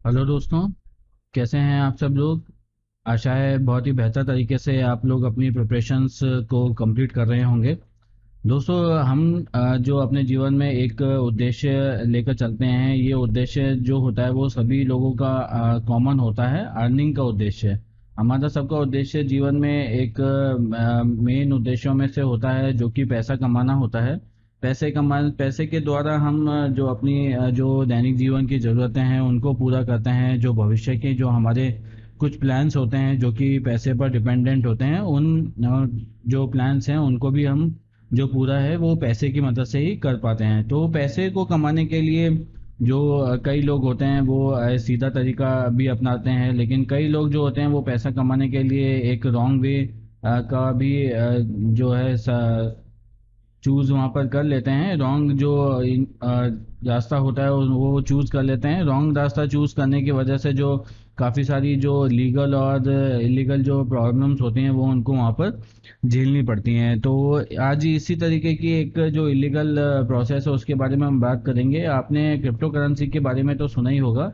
Hello दोस्तों। कैसे हैं आप सब लोग। आशा है बहुत ही बेहतर तरीके से आप लोग अपनी प्रिपरेशंस को कंप्लीट कर रहे होंगे। दोस्तों, हम जो अपने जीवन में एक उद्देश्य लेकर चलते हैं, ये उद्देश्य जो होता है वो सभी लोगों का कॉमन होता है, अर्निंग का उद्देश्य। हमारा सबका उद्देश्य जीवन में एक मेन उद्देश्यों में से होता है, जो कि पैसा कमाना होता है। पैसे के द्वारा हम जो अपनी जो दैनिक जीवन की ज़रूरतें हैं उनको पूरा करते हैं। जो भविष्य के जो हमारे कुछ प्लान्स होते हैं जो कि पैसे पर डिपेंडेंट होते हैं, उन जो प्लान्स हैं उनको भी हम जो पूरा है वो पैसे की मदद से ही कर पाते हैं। तो पैसे को कमाने के लिए जो कई लोग होते हैं वो सीधा तरीका भी अपनाते हैं, लेकिन कई लोग जो होते हैं वो पैसा कमाने के लिए एक रॉन्ग वे का भी जो है चूज वहाँ पर कर लेते हैं। रॉन्ग जो रास्ता होता है वो चूज कर लेते हैं। रॉन्ग रास्ता चूज करने की वजह से जो काफ़ी सारी जो लीगल और इलीगल जो प्रॉब्लम्स होती हैं वो उनको वहाँ पर झेलनी पड़ती हैं। तो आज इसी तरीके की एक जो इलीगल प्रोसेस है उसके बारे में हम बात करेंगे। आपने क्रिप्टो करेंसी के बारे में तो सुना ही होगा।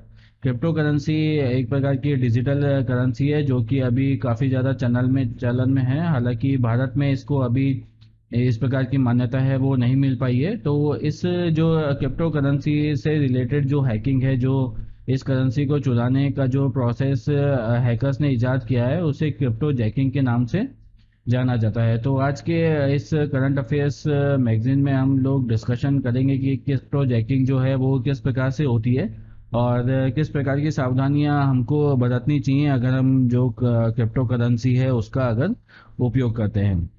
क्रिप्टो करेंसी एक प्रकार की डिजिटल करेंसी है जो कि अभी काफ़ी ज़्यादा चलन में है। हालांकि भारत में इसको अभी इस प्रकार की मान्यता है वो नहीं मिल पाई है। तो इस जो क्रिप्टो करेंसी से रिलेटेड जो हैकिंग है, जो इस करेंसी को चुराने का जो प्रोसेस हैकर्स ने इजाद किया है, उसे क्रिप्टो जैकिंग के नाम से जाना जाता है। तो आज के इस करंट अफेयर्स मैगजीन में हम लोग डिस्कशन करेंगे कि क्रिप्टो जैकिंग जो है वो किस प्रकार से होती है और किस प्रकार की सावधानियां हमको बरतनी चाहिए अगर हम जो क्रिप्टो करेंसी है उसका अगर उपयोग करते हैं।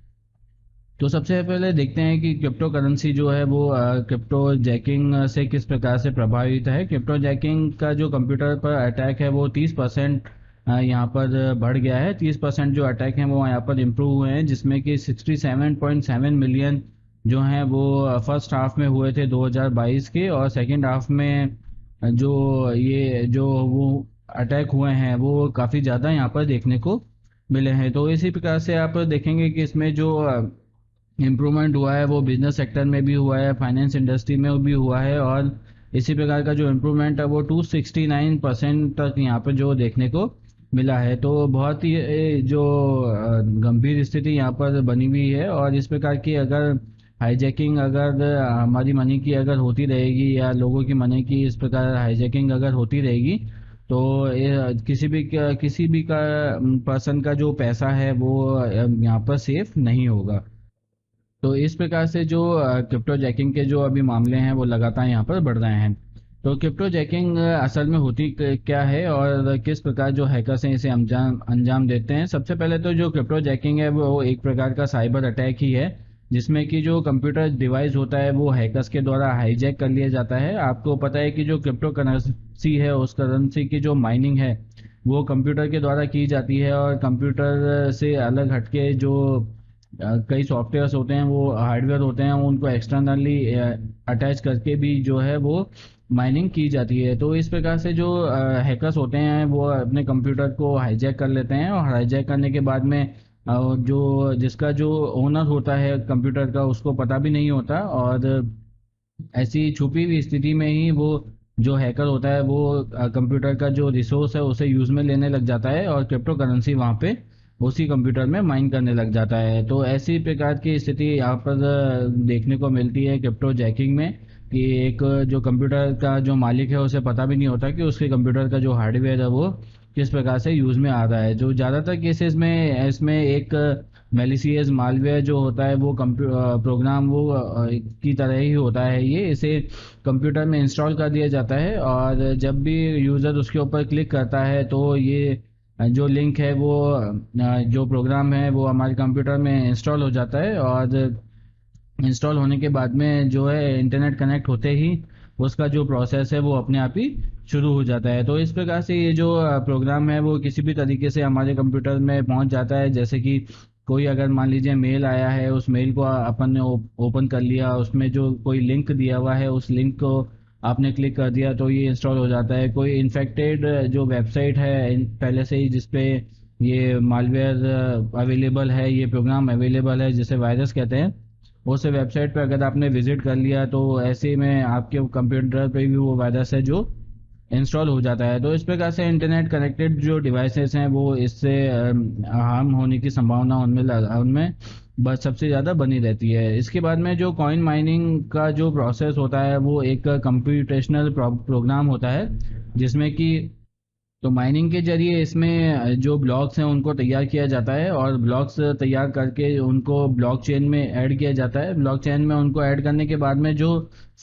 तो सबसे पहले देखते हैं कि क्रिप्टो करेंसी जो है वो क्रिप्टो जैकिंग से किस प्रकार से प्रभावित है। क्रिप्टो जैकिंग का जो कंप्यूटर पर अटैक है वो 30% यहाँ पर बढ़ गया है। 30% जो अटैक हैं वो यहाँ पर इम्प्रूव हुए हैं, जिसमें कि 67.7 मिलियन जो हैं वो फर्स्ट हाफ में हुए थे 2022 के, और सेकेंड हाफ में जो वो अटैक हुए हैं वो काफ़ी ज़्यादा यहाँ पर देखने को मिले हैं। तो इसी प्रकार से आप देखेंगे कि इसमें जो इम्प्रूवमेंट हुआ है वो बिजनेस सेक्टर में भी हुआ है, फाइनेंस इंडस्ट्री में भी हुआ है, और इसी प्रकार का जो इम्प्रूवमेंट है वो 269% तक यहाँ पर जो देखने को मिला है। तो बहुत ही जो गंभीर स्थिति यहाँ पर बनी हुई है। और इस प्रकार की अगर हाईजैकिंग अगर हमारी मनी की अगर होती रहेगी या लोगों की मनी की इस प्रकार हाईजैकिंग अगर होती रहेगी, तो किसी भी का पर्सन का जो पैसा है वो यहाँ पर सेफ नहीं होगा। तो इस प्रकार से जो क्रिप्टो जैकिंग के जो अभी मामले हैं वो लगातार यहाँ पर बढ़ रहे हैं। तो क्रिप्टो जैकिंग असल में होती क्या है और किस प्रकार जो हैकर्स हैं इसे अंजाम अंजाम देते हैं। सबसे पहले तो जो क्रिप्टो जैकिंग है वो एक प्रकार का साइबर अटैक ही है, जिसमें कि जो कंप्यूटर डिवाइस होता है वो हैकर्स के द्वारा हाईजैक कर लिया जाता है। आपको पता है कि जो क्रिप्टो करेंसी है उस करेंसी की जो माइनिंग है वो कंप्यूटर के द्वारा की जाती है, और कंप्यूटर से अलग हटके जो कई सॉफ्टवेयर्स होते हैं, वो हार्डवेयर होते हैं, उनको एक्सटर्नली अटैच करके भी जो है वो माइनिंग की जाती है। तो इस प्रकार से जो हैकर्स होते हैं वो अपने कंप्यूटर को हाईजैक कर लेते हैं, और हाईजैक करने के बाद में जो जिसका जो ओनर होता है कंप्यूटर का उसको पता भी नहीं होता, और ऐसी छुपी हुई स्थिति में ही वो जो हैकर होता है वो कंप्यूटर का जो रिसोर्स है उसे यूज में लेने लग जाता है, और क्रिप्टो करेंसी वहाँ पे उसी कंप्यूटर में माइन करने लग जाता है। तो ऐसी प्रकार की स्थिति यहाँ पर देखने को मिलती है क्रिप्टो जैकिंग में, कि एक जो कंप्यूटर का जो मालिक है उसे पता भी नहीं होता कि उसके कंप्यूटर का जो हार्डवेयर है वो किस प्रकार से यूज में आ रहा है। जो ज़्यादातर केसेस में इसमें एक मेलिशियस मालवेयर जो होता है वो प्रोग्राम वो की तरह ही होता है। ये इसे कंप्यूटर में इंस्टॉल कर दिया जाता है, और जब भी यूज़र उसके ऊपर क्लिक करता है तो ये जो लिंक है वो जो प्रोग्राम है वो हमारे कंप्यूटर में इंस्टॉल हो जाता है, और इंस्टॉल होने के बाद में जो है इंटरनेट कनेक्ट होते ही उसका जो प्रोसेस है वो अपने आप ही शुरू हो जाता है। तो इस प्रकार से ये जो प्रोग्राम है वो किसी भी तरीके से हमारे कंप्यूटर में पहुंच जाता है। जैसे कि कोई अगर मान लीजिए मेल आया है, उस मेल को अपन ने ओपन कर लिया, उसमें जो कोई लिंक दिया हुआ है उस लिंक को आपने क्लिक कर दिया तो ये इंस्टॉल हो जाता है। कोई इन्फेक्टेड जो वेबसाइट है पहले से ही जिसपे ये मालवेयर अवेलेबल है, ये प्रोग्राम अवेलेबल है जिसे वायरस कहते हैं, उस वेबसाइट पे अगर आपने विजिट कर लिया तो ऐसे में आपके कंप्यूटर पे भी वो वायरस है जो इंस्टॉल हो जाता है। तो इस प्रकार से इंटरनेट कनेक्टेड जो डिवाइसेस हैं वो इससे हार्म होने की संभावना उनमें बस सबसे ज़्यादा बनी रहती है। इसके बाद में जो कॉइन माइनिंग का जो प्रोसेस होता है वो एक कंप्यूटेशनल प्रोग्राम होता है, जिसमें कि तो माइनिंग के जरिए इसमें जो ब्लॉक्स हैं उनको तैयार किया जाता है, और ब्लॉक्स तैयार करके उनको ब्लॉकचेन में ऐड किया जाता है। ब्लॉकचेन में उनको ऐड करने के बाद में जो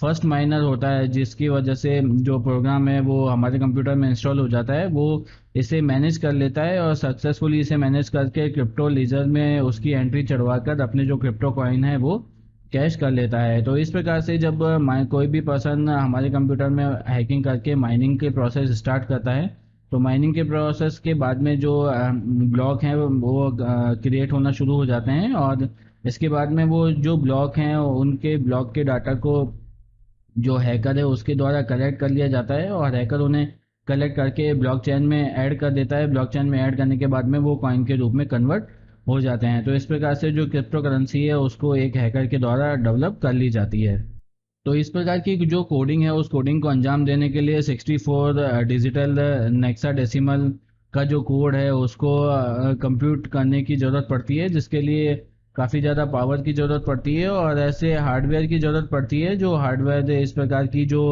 फर्स्ट माइनर होता है, जिसकी वजह से जो प्रोग्राम है वो हमारे कंप्यूटर में इंस्टॉल हो जाता है, वो इसे मैनेज कर लेता है और सक्सेसफुली इसे मैनेज करके क्रिप्टो लीजर में उसकी एंट्री चढ़वा कर अपने जो क्रिप्टो कॉइन है वो कैश कर लेता है। तो इस प्रकार से जब कोई भी पर्सन हमारे कंप्यूटर में हैकिंग करके माइनिंग के प्रोसेस स्टार्ट करता है, तो माइनिंग के प्रोसेस के बाद में जो ब्लॉक हैं वो क्रिएट होना शुरू हो जाते हैं, और इसके बाद में वो जो ब्लॉक हैं उनके ब्लॉक के डाटा को जो हैकर है उसके द्वारा कलेक्ट कर लिया जाता है, और हैकर उन्हें कलेक्ट करके ब्लॉकचेन में ऐड कर देता है। ब्लॉकचेन में ऐड करने के बाद में वो कॉइन के रूप में कन्वर्ट हो जाते हैं। तो इस प्रकार से जो क्रिप्टो करेंसी है उसको एक हैकर के द्वारा डेवलप कर ली जाती है। तो इस प्रकार की जो कोडिंग है उस कोडिंग को अंजाम देने के लिए 64 डिजिटल नेक्साडेसिमल का जो कोड है उसको कंप्यूट करने की ज़रूरत पड़ती है, जिसके लिए काफ़ी ज़्यादा पावर की ज़रूरत पड़ती है और ऐसे हार्डवेयर की ज़रूरत पड़ती है जो हार्डवेयर इस प्रकार की जो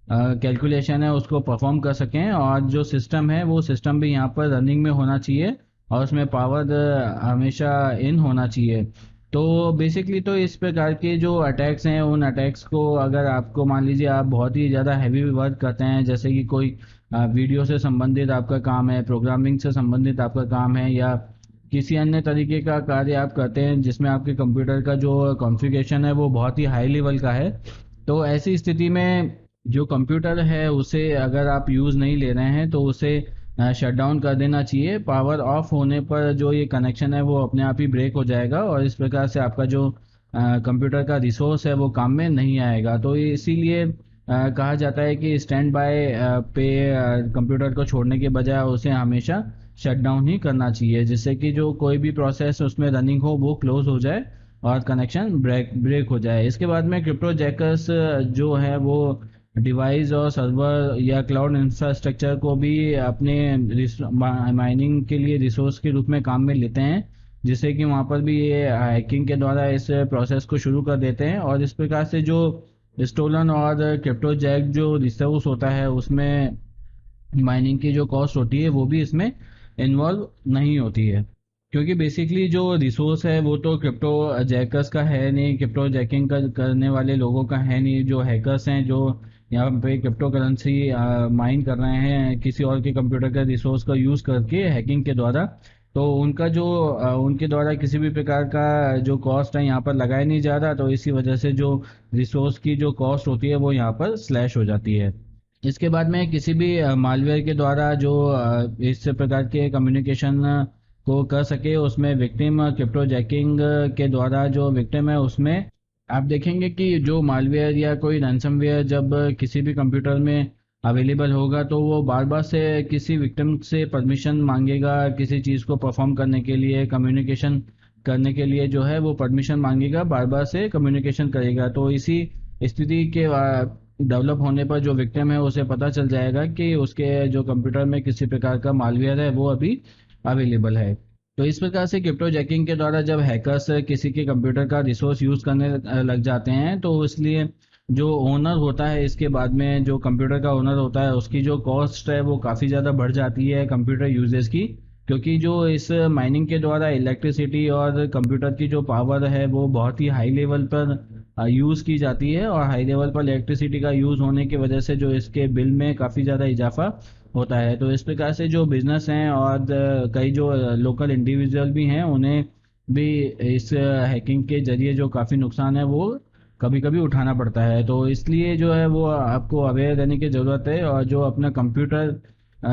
कैलकुलेशन है उसको परफॉर्म कर सकें। और जो सिस्टम है वो सिस्टम भी यहाँ पर रनिंग में होना चाहिए और उसमें पावर हमेशा इन होना चाहिए। तो बेसिकली तो इस प्रकार के जो अटैक्स हैं उन अटैक्स को अगर आपको मान लीजिए आप बहुत ही ज़्यादा हैवी वर्क करते हैं, जैसे कि कोई वीडियो से संबंधित आपका काम है, प्रोग्रामिंग से संबंधित आपका काम है, या किसी अन्य तरीके का कार्य आप करते हैं जिसमें आपके कंप्यूटर का जो कॉन्फ़िगरेशन है वो बहुत ही हाई लेवल का है, तो ऐसी स्थिति में जो कंप्यूटर है उसे अगर आप यूज़ नहीं ले रहे हैं तो उसे शट डाउन कर देना चाहिए। पावर ऑफ होने पर जो ये कनेक्शन है वो अपने आप ही ब्रेक हो जाएगा और इस प्रकार से आपका जो कंप्यूटर का रिसोर्स है वो काम में नहीं आएगा। तो इसीलिए कहा जाता है कि स्टैंड बाय पे कंप्यूटर को छोड़ने के बजाय उसे हमेशा शट डाउन ही करना चाहिए, जिससे कि जो कोई भी प्रोसेस उसमें रनिंग हो वो क्लोज हो जाए और कनेक्शन ब्रेक हो जाए। इसके बाद में क्रिप्टो जैकर्स जो है वो डिवाइस और सर्वर या क्लाउड इंफ्रास्ट्रक्चर को भी अपने माइनिंग के लिए रिसोर्स के रूप में काम में लेते हैं, जिससे कि वहाँ पर भी ये हैकिंग के द्वारा इस प्रोसेस को शुरू कर देते हैं और इस प्रकार से जो स्टोलन और क्रिप्टो जैक जो रिसोर्स होता है उसमें माइनिंग की जो कॉस्ट होती है वो भी इसमें इन्वॉल्व नहीं होती है, क्योंकि बेसिकली जो रिसोर्स है वो तो क्रिप्टो जैकर्स का है नहीं, क्रिप्टो जैकिंग करने वाले लोगों का है नहीं। जो हैकर्स हैं जो यहाँ पे क्रिप्टो करेंसी माइन कर रहे हैं किसी और के कंप्यूटर का रिसोर्स का यूज़ करके हैकिंग के द्वारा, तो उनका जो उनके द्वारा किसी भी प्रकार का जो कॉस्ट है यहाँ पर लगाया नहीं जा रहा, तो इसी वजह से जो रिसोर्स की जो कॉस्ट होती है वो यहाँ पर स्लैश हो जाती है। इसके बाद में किसी भी मालवेयर के द्वारा जो इस प्रकार के कम्युनिकेशन को कर सके उसमें विक्टिम क्रिप्टो जैकिंग के द्वारा जो विक्टिम है उसमें आप देखेंगे कि जो मालवेयर या कोई रैंसमवेयर जब किसी भी कंप्यूटर में अवेलेबल होगा तो वो बार बार से किसी विक्टिम से परमिशन मांगेगा किसी चीज़ को परफॉर्म करने के लिए, कम्युनिकेशन करने के लिए जो है वो परमिशन मांगेगा, बार बार से कम्युनिकेशन करेगा। तो इसी स्थिति के डेवलप होने पर जो विक्टिम है उसे पता चल जाएगा कि उसके जो कंप्यूटर में किसी प्रकार का मालवेयर है वो अभी अवेलेबल है। तो इस प्रकार से क्रिप्टो जैकिंग के द्वारा जब हैकर्स किसी के कंप्यूटर का रिसोर्स यूज़ करने लग जाते हैं तो इसलिए जो ओनर होता है, इसके बाद में जो कंप्यूटर का ओनर होता है उसकी जो कॉस्ट है वो काफ़ी ज़्यादा बढ़ जाती है कंप्यूटर यूजेस की, क्योंकि जो इस माइनिंग के द्वारा इलेक्ट्रिसिटी और कंप्यूटर की जो पावर है वो बहुत ही हाई लेवल पर यूज़ की जाती है, और हाई लेवल पर इलेक्ट्रिसिटी का यूज़ होने की वजह से जो इसके बिल में काफ़ी ज़्यादा इजाफा होता है। तो इस प्रकार से जो बिजनेस हैं और कई जो लोकल इंडिविजुअल भी हैं उन्हें भी इस हैकिंग के जरिए जो काफ़ी नुकसान है वो कभी कभी उठाना पड़ता है। तो इसलिए जो है वो आपको अवेयर रहने की ज़रूरत है, और जो अपना कंप्यूटर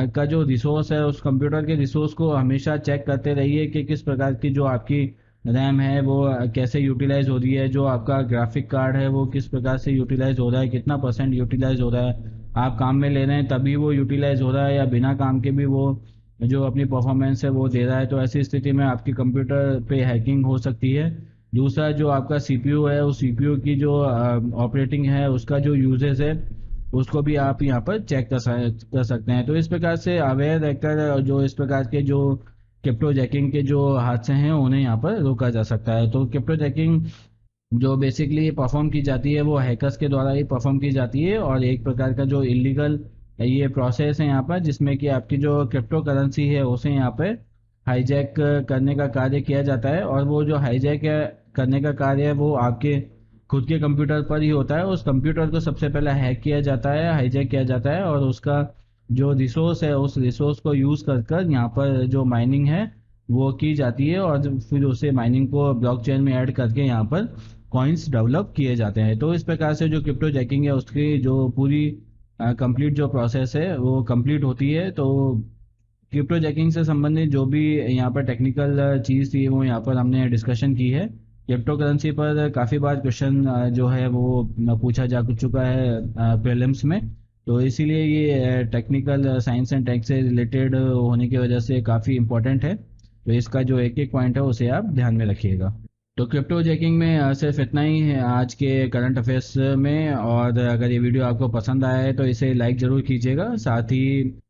का जो रिसोर्स है उस कंप्यूटर के रिसोर्स को हमेशा चेक करते रहिए कि किस प्रकार की जो आपकी रैम है वो कैसे यूटिलाइज हो रही है, जो आपका ग्राफिक कार्ड है वो किस प्रकार से यूटिलाइज हो रहा है, कितना % यूटिलाइज हो रहा है, आप काम में ले रहे हैं तभी वो यूटिलाइज हो रहा है या बिना काम के भी वो जो अपनी परफॉर्मेंस है वो दे रहा है। तो ऐसी स्थिति में आपकी कंप्यूटर पे हैकिंग हो सकती है। दूसरा जो आपका सीपीयू है उस सीपीयू की जो ऑपरेटिंग है उसका जो यूजेस है उसको भी आप यहाँ पर चेक कर सकते हैं। तो इस प्रकार से अवेयर रहकर जो इस प्रकार के जो क्रिप्टो जैकिंग के जो हादसे हैं उन्हें यहाँ पर रोका जा सकता है। तो क्रिप्टो जैकिंग जो बेसिकली परफॉर्म की जाती है वो हैकर्स के द्वारा ही परफॉर्म की जाती है, और एक प्रकार का जो इलीगल ये प्रोसेस है यहाँ पर, जिसमें कि आपकी जो क्रिप्टो करेंसी है उसे यहाँ पे हाईजैक करने का कार्य किया जाता है। और वो जो हाईजैक करने का कार्य है वो आपके खुद के कंप्यूटर पर ही होता है। उस कंप्यूटर को सबसे पहले हैक किया जाता है, हाईजैक किया जाता है, और उसका जो रिसोर्स है उस रिसोर्स को यूज़ कर कर यहाँ पर जो माइनिंग है वो की जाती है, और फिर उसे माइनिंग को ब्लॉकचेन में ऐड करके यहाँ पर कॉइन्स डेवलप किए जाते हैं। तो इस प्रकार से जो क्रिप्टो जैकिंग है उसकी जो पूरी कंप्लीट जो प्रोसेस है वो कंप्लीट होती है। तो क्रिप्टो जैकिंग से संबंधित जो भी यहाँ पर टेक्निकल चीज़ थी वो यहाँ पर हमने डिस्कशन की है। क्रिप्टो करेंसी पर काफ़ी बार क्वेश्चन जो है वो पूछा जा चुका है प्रीलिम्स में। तो इसीलिए ये टेक्निकल साइंस एंड टेक से रिलेटेड होने की वजह से काफ़ी इम्पोर्टेंट है। तो इसका जो एक एक पॉइंट है उसे आप ध्यान में रखिएगा। तो क्रिप्टो जैकिंग में सिर्फ इतना ही है आज के करंट अफेयर्स में। और अगर ये वीडियो आपको पसंद आया है तो इसे लाइक ज़रूर कीजिएगा, साथ ही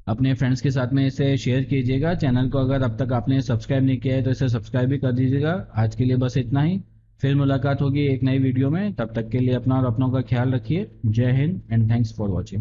अपने फ्रेंड्स के साथ में इसे शेयर कीजिएगा। चैनल को अगर अब तक आपने सब्सक्राइब नहीं किया है तो इसे सब्सक्राइब भी कर दीजिएगा। आज के लिए बस इतना ही, फिर मुलाकात होगी एक नई वीडियो में। तब तक के लिए अपना और अपनों का ख्याल रखिए। जय Hind and thanks for watching.